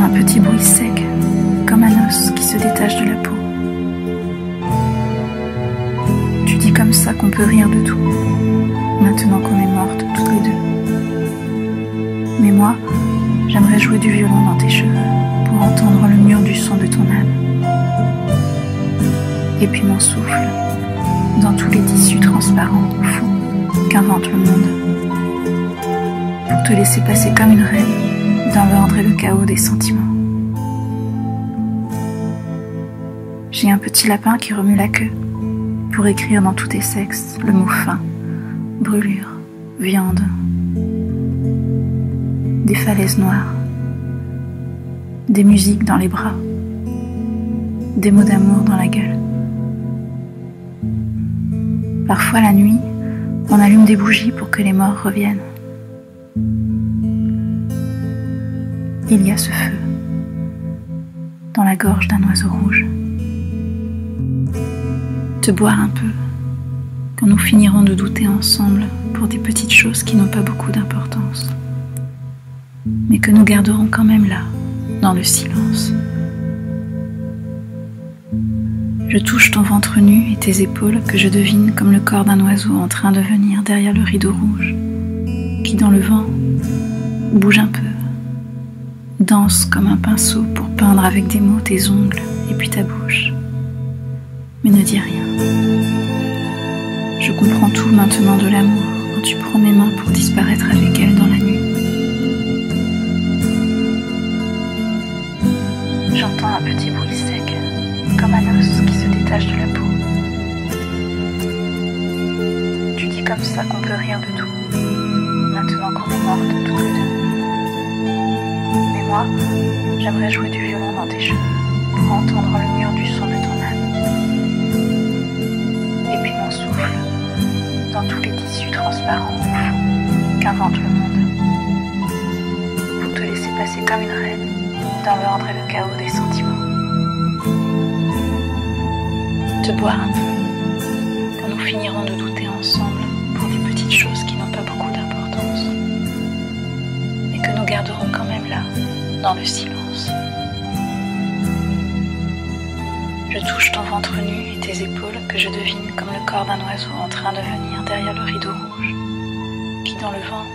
un petit bruit sec, comme un os qui se détache de la peau. Tu dis comme ça qu'on peut rire de tout, maintenant qu'on est mortes toutes les deux. Mais moi, j'aimerais jouer du violon dans tes cheveux pour entendre le mur du son de ton âme. Et puis mon souffle, dans tous les tissus transparents, fous, qu'invente le monde. Pour te laisser passer comme une reine dans l'ordre et le chaos des sentiments. J'ai un petit lapin qui remue la queue pour écrire dans tous tes sexes le mot fin, brûlure, viande. Des falaises noires, des musiques dans les bras, des mots d'amour dans la gueule. Parfois la nuit, on allume des bougies pour que les morts reviennent. Il y a ce feu dans la gorge d'un oiseau rouge. Te boire un peu quand nous finirons de douter ensemble pour des petites choses qui n'ont pas beaucoup d'importance, mais que nous garderons quand même là, dans le silence. Je touche ton ventre nu et tes épaules que je devine comme le corps d'un oiseau en train de venir derrière le rideau rouge, qui dans le vent bouge un peu, danse comme un pinceau pour peindre avec des mots tes ongles et puis ta bouche. Mais ne dis rien. Je comprends tout maintenant de l'amour quand tu prends mes mains pour disparaître avec elle dans la nuit. J'entends un petit bruit sec, comme un os qui se détache de la peau. Tu dis comme ça qu'on peut rire de tout, maintenant qu'on est mortes toutes les deux. Mais moi, j'aimerais jouer du violon dans tes cheveux pour entendre le mur du son de ton âme. Et puis mon souffle, dans tous les tissus transparents ou fous qu'invente le monde. Pour te laisser passer comme une reine dans l'ordre et le chaos des sentiments. Te boire un peu quand nous finirons de douter ensemble pour des petites choses qui n'ont pas beaucoup d'importance, mais que nous garderons quand même là, dans le silence. Je touche ton ventre nu et tes épaules que je devine comme le corps d'un oiseau en train de venir derrière le rideau rouge, qui dans le vent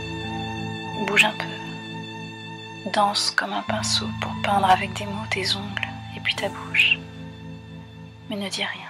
bouge un peu, danse comme un pinceau pour peindre avec des mots tes ongles et puis ta bouche. Mais ne dis rien.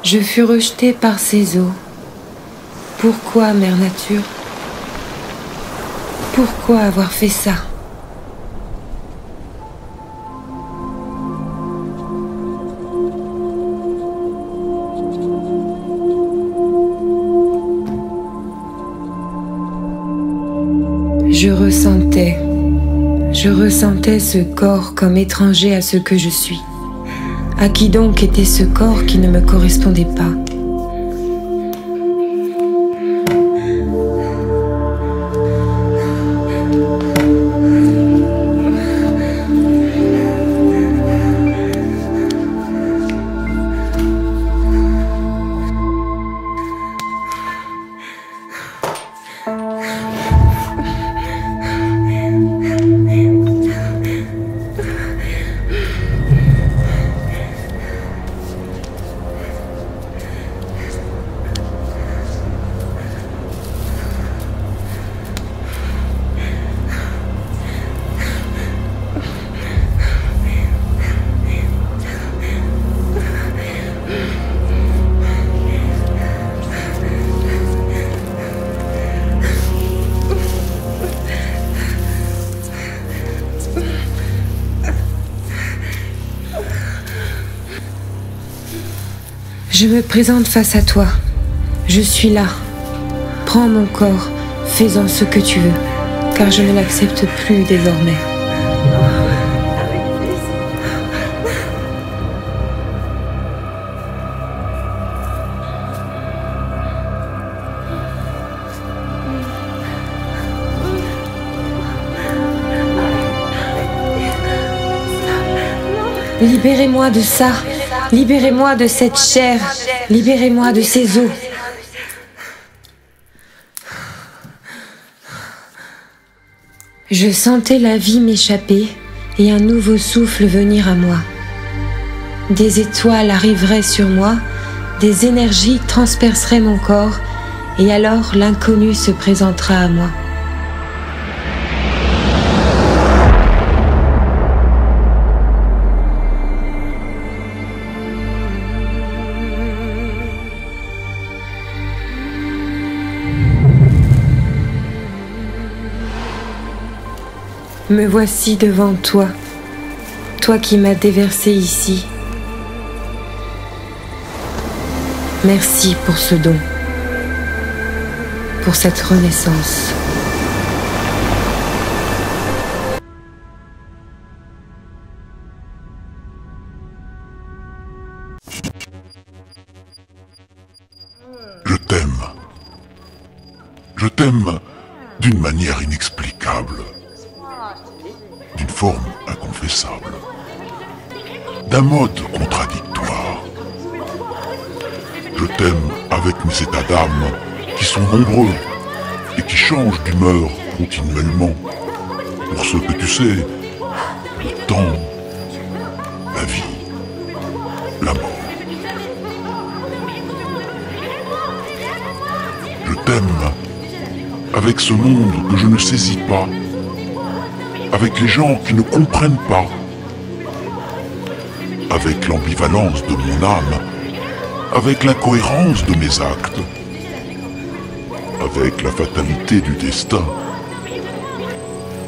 Je fus rejetée par ces eaux. Pourquoi, Mère Nature? Pourquoi avoir fait ça? Je ressentais ce corps comme étranger à ce que je suis. À qui donc était ce corps qui ne me correspondait pas? Je me présente face à toi. Je suis là. Prends mon corps, fais-en ce que tu veux, car je ne l'accepte plus désormais. Libérez-moi de ça, libérez-moi de cette chair, libérez-moi de ces os. Je sentais la vie m'échapper et un nouveau souffle venir à moi. Des étoiles arriveraient sur moi, des énergies transperceraient mon corps, et alors l'inconnu se présentera à moi. Me voici devant toi, toi qui m'as déversé ici. Merci pour ce don, pour cette renaissance. Je t'aime. Je t'aime d'une manière inexplicable. D'une forme inconfessable, d'un mode contradictoire. Je t'aime avec mes états d'âme qui sont nombreux et qui changent d'humeur continuellement. Pour ce que tu sais, le temps, la vie, la mort. Je t'aime avec ce monde que je ne saisis pas, avec les gens qui ne comprennent pas, avec l'ambivalence de mon âme, avec l'incohérence de mes actes, avec la fatalité du destin,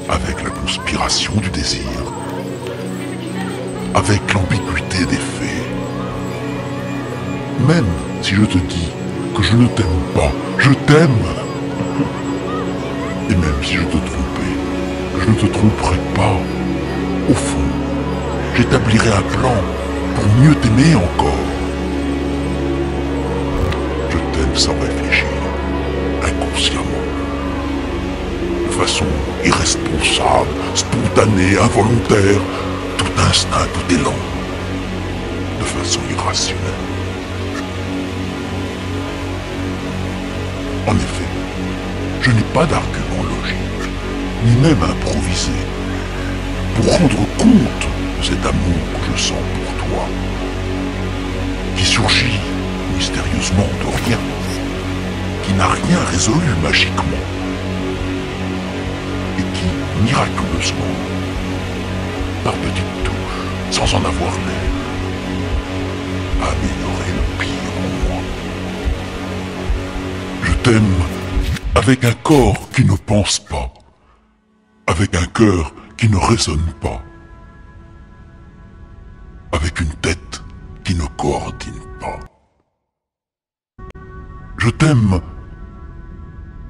avec la conspiration du désir, avec l'ambiguïté des faits. Même si je te dis que je ne t'aime pas, je t'aime. Et même si je te trompais, je ne te tromperai pas. Au fond, j'établirai un plan pour mieux t'aimer encore. Je t'aime sans réfléchir, inconsciemment, de façon irresponsable, spontanée, involontaire, tout instinct, tout élan, de façon irrationnelle. En effet, je n'ai pas d'argument logique, ni même improvisé, pour rendre compte de cet amour que je sens pour toi, qui surgit mystérieusement de rien, qui n'a rien résolu magiquement, et qui, miraculeusement, par petites touches, sans en avoir l'air, a amélioré le pire en moi. Je t'aime avec un corps qui ne pense pas, avec un cœur qui ne raisonne pas, avec une tête qui ne coordonne pas. Je t'aime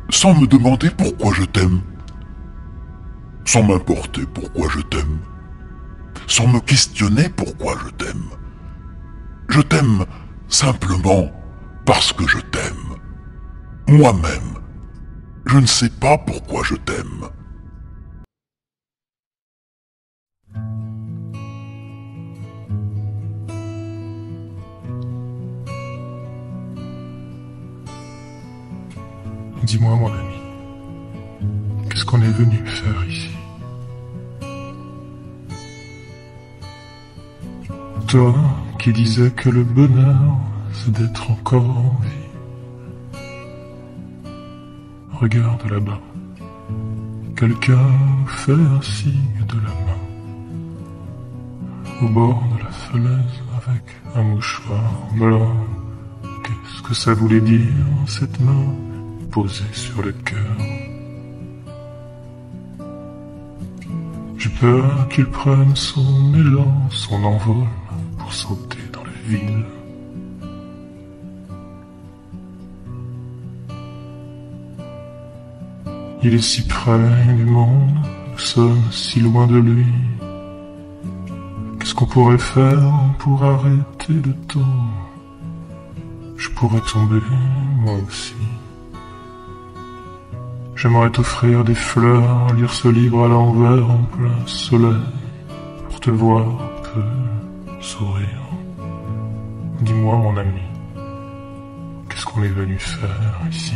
sans me demander pourquoi je t'aime, sans m'importer pourquoi je t'aime, sans me questionner pourquoi je t'aime. Je t'aime simplement parce que je t'aime. Moi-même, je ne sais pas pourquoi je t'aime. Dis-moi, mon ami, qu'est-ce qu'on est venu faire ici? Toi qui disais que le bonheur, c'est d'être encore en vie. Regarde là-bas, quelqu'un fait un signe de la main, au bord de la falaise avec un mouchoir blanc. Qu'est-ce que ça voulait dire, cette main posée sur le cœur? J'ai peur qu'il prenne son élan, son envol, pour sauter dans la ville, Il est si près du monde, nous sommes si loin de lui. Qu'est-ce qu'on pourrait faire pour arrêter le temps? Je pourrais tomber, moi aussi. J'aimerais t'offrir des fleurs, lire ce livre à l'envers en plein soleil, pour te voir un peu sourire. Dis-moi, mon ami, qu'est-ce qu'on est venu faire ici?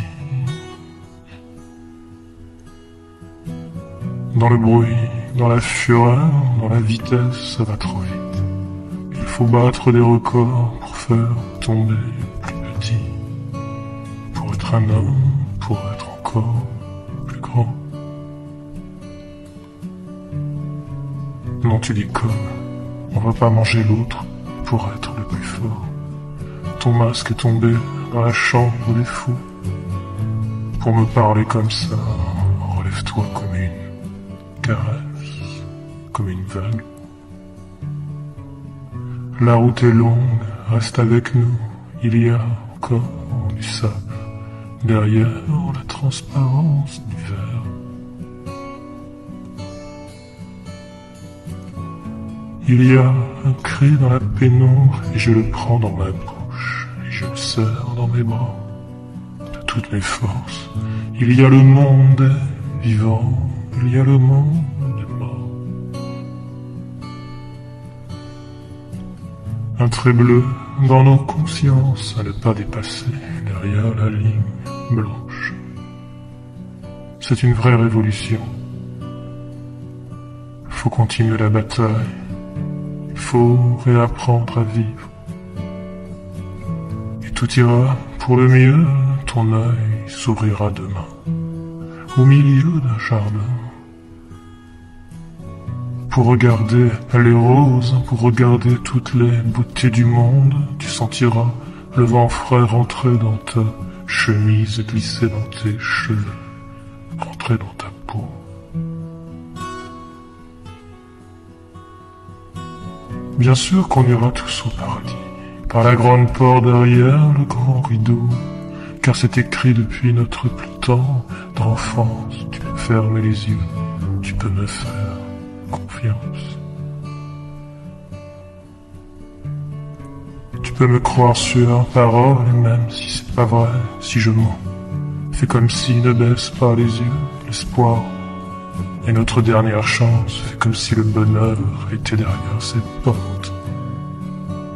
Dans le bruit, dans la fureur, dans la vitesse, ça va trop vite. Il faut battre des records pour faire tomber plus petit. Pour être un homme, pour être encore plus grand. Non, tu déconnes. On va pas manger l'autre pour être le plus fort. Ton masque est tombé dans la chambre des fous. Pour me parler comme ça, relève-toi comme une caresse, comme une vague. La route est longue, reste avec nous. Il y a encore du sable derrière la transparence du verre. Il y a un cri dans la pénombre et je le prends dans ma bouche et je le serre dans mes bras de toutes mes forces. Il y a le monde des vivants, il y a le monde des morts. Un trait bleu dans nos consciences à ne pas dépasser derrière la ligne blanche. C'est une vraie révolution. Faut continuer la bataille. Il faut réapprendre à vivre. Et tout ira pour le mieux, ton œil s'ouvrira demain, au milieu d'un jardin. Pour regarder les roses, pour regarder toutes les beautés du monde, tu sentiras le vent frais rentrer dans ta chemise, glisser dans tes cheveux, rentrer dans ta peau. Bien sûr qu'on ira tous au paradis, par la grande porte derrière le grand rideau, car c'est écrit depuis notre plus tendre d'enfance. Tu peux fermer les yeux, tu peux me faire confiance. Tu peux me croire sur parole, et même si c'est pas vrai, si je mens, fais comme si, ne baisse pas les yeux, l'espoir est notre dernière chance, fais comme si le bonheur était derrière ces portes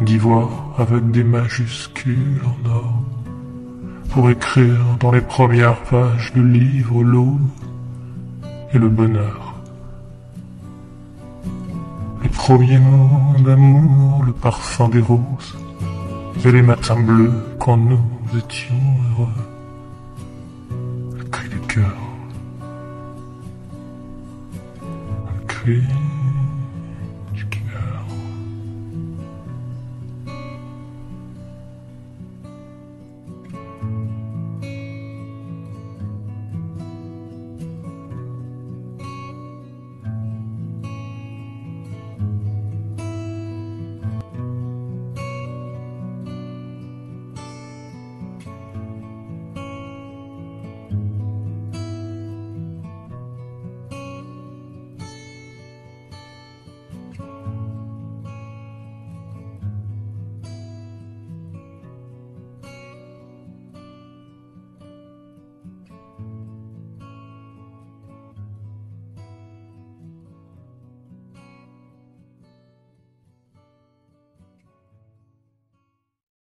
d'ivoire avec des majuscules en or, pour écrire dans les premières pages du livre l'aube et le bonheur. Les premiers mots d'amour, le parfum des roses, et les matins bleus quand nous étions heureux. Le cri du cœur, le cri